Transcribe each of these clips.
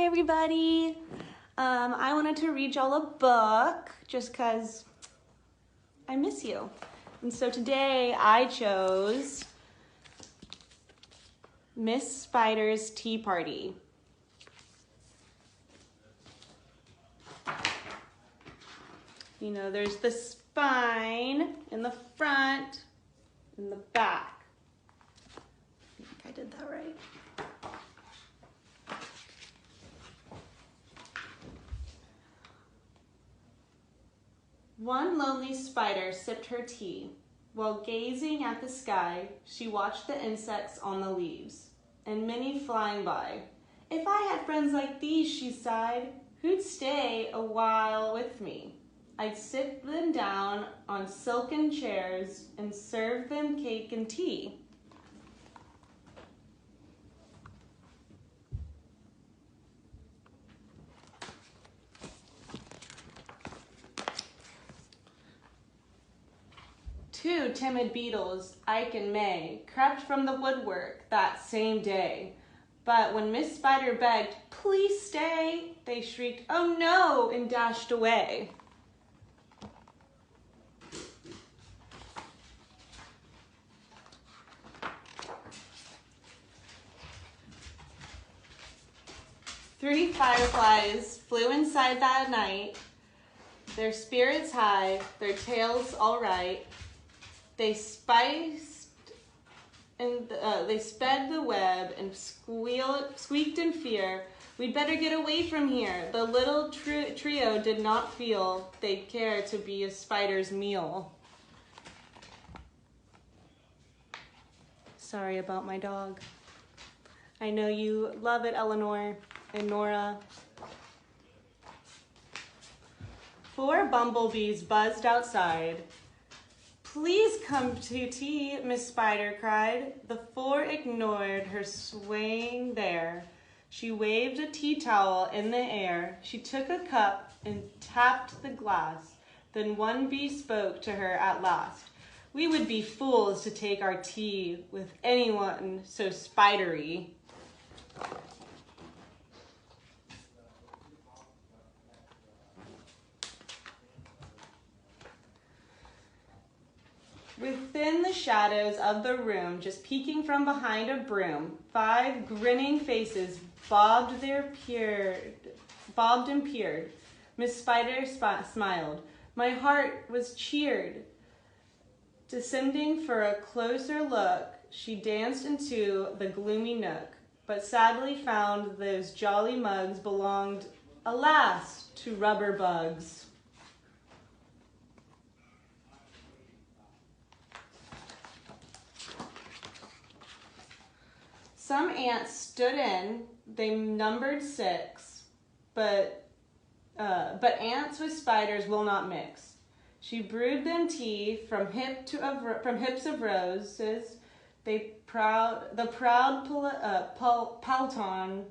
Hi everybody. I wanted to read y'all a book just because I miss you. And so today I chose Miss Spider's Tea Party. You know, there's the spine in the front and the back. I think I did that right. One lonely spider sipped her tea. While gazing at the sky, she watched the insects on the leaves, and many flying by. If I had friends like these, she sighed, who'd stay a while with me. I'd sit them down on silken chairs and serve them cake and tea. Two timid beetles, Ike and May, crept from the woodwork that same day. But when Miss Spider begged, "Please stay," they shrieked, "Oh no," and dashed away. Three fireflies flew inside that night, their spirits high, their tails all right. They they sped the web and squeaked in fear. We'd better get away from here. The little trio did not feel they'd care to be a spider's meal. Sorry about my dog. I know you love it, Eleanor and Nora. 4 bumblebees buzzed outside. "Please come to tea," Miss Spider cried. The 4 ignored her swaying there. She waved a tea towel in the air. She took a cup and tapped the glass. Then one bee spoke to her at last. "We would be fools to take our tea with anyone so spidery." Within the shadows of the room, just peeking from behind a broom, 5 grinning faces bobbed and peered. Miss Spider smiled. My heart was cheered. Descending for a closer look, she danced into the gloomy nook, but sadly found those jolly mugs belonged, alas, to rubber bugs. Some ants stood in, they numbered 6, but ants with spiders will not mix. She brewed them tea from hips of roses. The proud Palton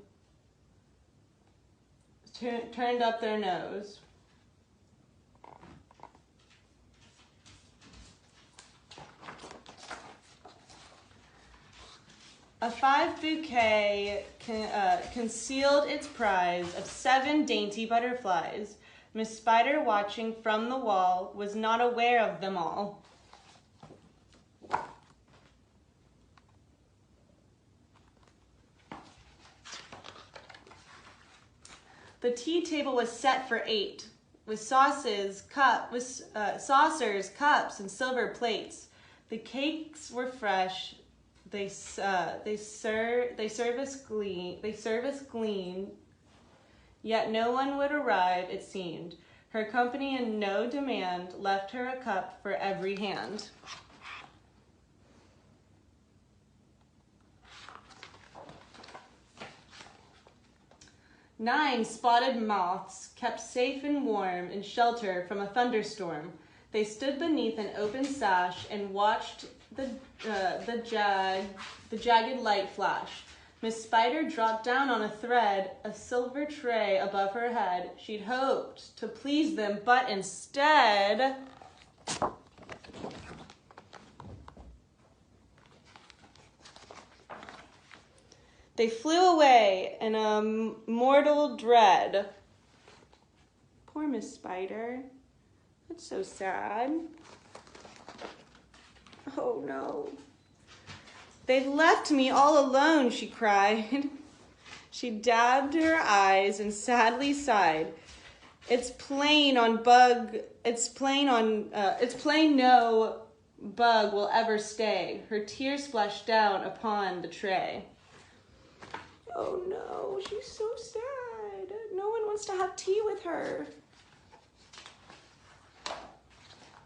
turned up their nose. A 5 bouquet concealed its prize of 7 dainty butterflies. Miss Spider, watching from the wall, was not aware of them all. The tea table was set for 8, with saucers, cups, and silver plates. The cakes were fresh. They service glean, yet no one would arrive, it seemed. Her company in no demand left her a cup for every hand. Nine spotted moths, kept safe and warm in shelter from a thunderstorm. They stood beneath an open sash and watched the jagged light flash. Miss Spider dropped down on a thread, a silver tray above her head. She'd hoped to please them, but instead... They flew away in a mortal dread. Poor Miss Spider. That's so sad. Oh no. They've left me all alone, she cried. She dabbed her eyes and sadly sighed. It's plain no bug will ever stay. Her tears splashed down upon the tray. Oh no, she's so sad. No one wants to have tea with her.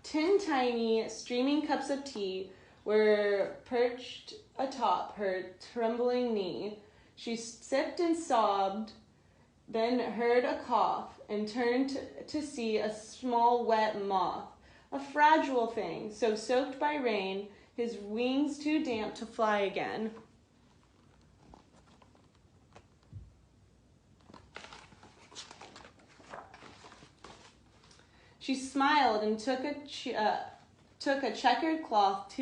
10 tiny streaming cups of tea were perched atop her trembling knee. She sipped and sobbed, then heard a cough and turned to see a small wet moth, a fragile thing, so soaked by rain, his wings too damp to fly again. She smiled and took a checkered cloth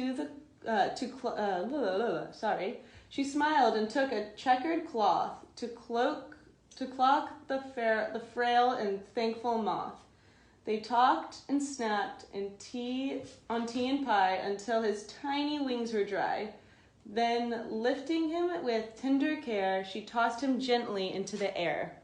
She smiled and took a checkered cloth to cloak the frail and thankful moth. They talked and snapped on tea and pie until his tiny wings were dry. Then, lifting him with tender care, she tossed him gently into the air.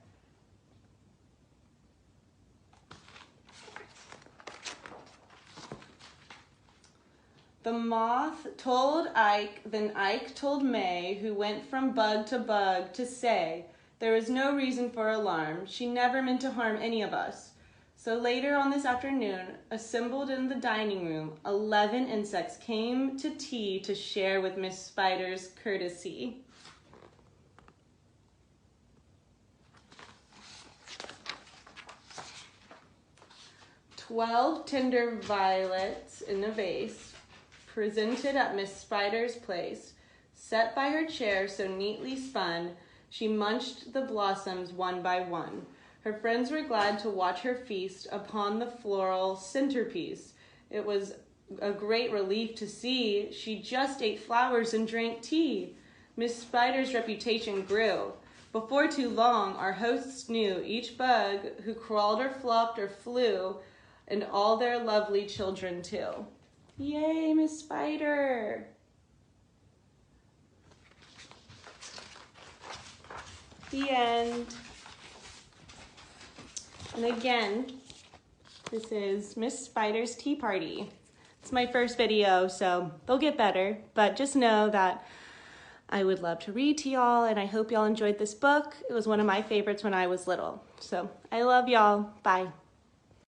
The moth told Ike, then Ike told May, who went from bug, to say there was no reason for alarm. She never meant to harm any of us. So later on this afternoon, assembled in the dining room, 11 insects came to tea to share with Miss Spider's courtesy. "12 tender violets in a vase, presented at Miss Spider's place, set by her chair so neatly spun, she munched the blossoms one by one. Her friends were glad to watch her feast upon the floral centerpiece. It was a great relief to see she just ate flowers and drank tea. Miss Spider's reputation grew. Before too long, our hosts knew each bug who crawled or flopped or flew, and all their lovely children too." Yay, Miss Spider! The end. And again, this is Miss Spider's Tea Party. It's my first video, so they'll get better, but just know that I would love to read to y'all, and I hope y'all enjoyed this book. It was one of my favorites when I was little. So I love y'all. Bye.